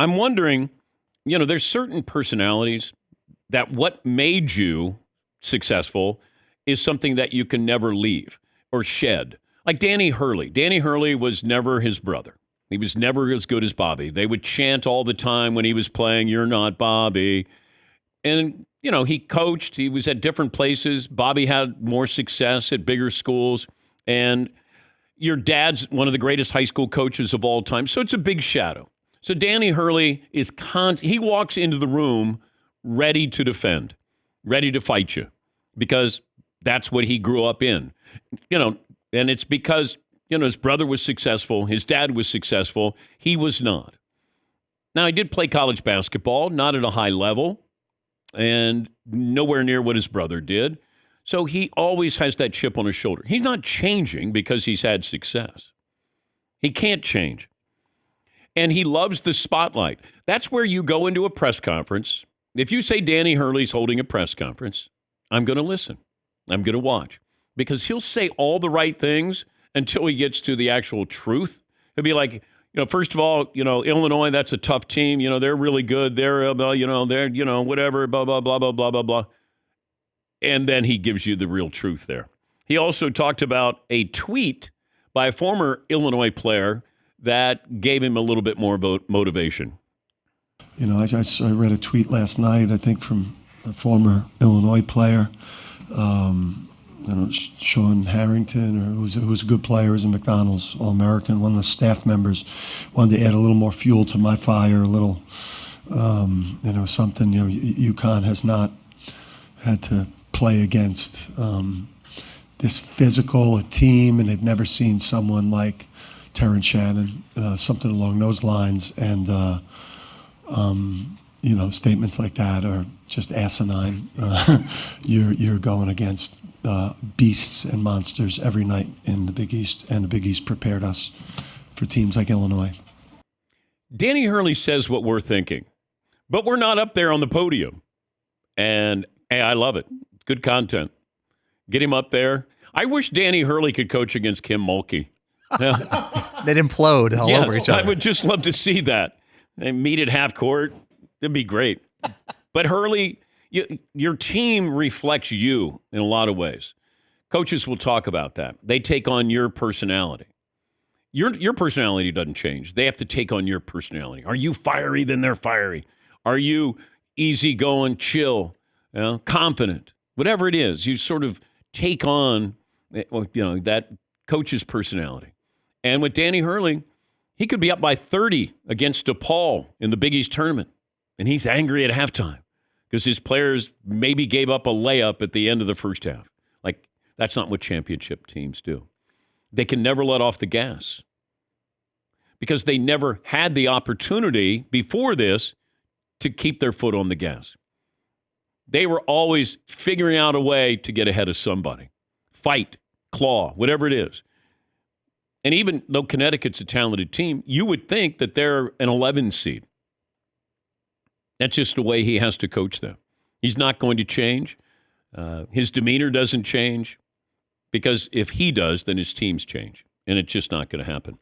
I'm wondering, there's certain personalities that what made you successful is something that you can never leave or shed. Like Danny Hurley. Danny Hurley was never his brother. He was never as good as Bobby. They would chant all the time when he was playing, "You're not Bobby." And, he coached. He was at different places. Bobby had more success at bigger schools. And your dad's one of the greatest high school coaches of all time. So it's a big shadow. So Danny Hurley he walks into the room ready to defend, ready to fight you, because that's what he grew up in. And it's because, his brother was successful, his dad was successful, he was not. Now, he did play college basketball, not at a high level, and nowhere near what his brother did. So he always has that chip on his shoulder. He's not changing because he's had success. He can't change. And he loves the spotlight. That's where you go into a press conference. If you say Danny Hurley's holding a press conference, I'm going to listen. I'm going to watch. Because he'll say all the right things until he gets to the actual truth. He'll be like, first of all, Illinois, that's a tough team. They're really good. They're, they're, whatever, blah, blah, blah, blah, blah, blah, blah. And then he gives you the real truth there. He also talked about a tweet by a former Illinois player that gave him a little bit more motivation. I read a tweet last night, I think from a former Illinois player, Sean Harrington, who's a good player, is a McDonald's All-American, one of the staff members, wanted to add a little more fuel to my fire, a little, something. UConn has not had to play against this physical a team, and they've never seen someone like Terrence Shannon, something along those lines, and statements like that are just asinine. You're going against beasts and monsters every night in the Big East, and the Big East prepared us for teams like Illinois. Danny Hurley says what we're thinking, but we're not up there on the podium. And hey, I love it. Good content. Get him up there. I wish Danny Hurley could coach against Kim Mulkey. They'd implode all over each other. I would just love to see that. They meet at half court. It'd be great. But Hurley, your team reflects you in a lot of ways. Coaches will talk about that. They take on your personality. Your personality doesn't change. They have to take on your personality. Are you fiery? Then they're fiery. Are you easygoing, chill, confident? Whatever it is, you sort of take on that coach's personality. And with Danny Hurley, he could be up by 30 against DePaul in the Big East tournament, and he's angry at halftime because his players maybe gave up a layup at the end of the first half. Like, that's not what championship teams do. They can never let off the gas because they never had the opportunity before this to keep their foot on the gas. They were always figuring out a way to get ahead of somebody. Fight, claw, whatever it is. And even though Connecticut's a talented team, you would think that they're an 11 seed. That's just the way he has to coach them. He's not going to change. His demeanor doesn't change because if he does, then his teams change. And it's just not going to happen.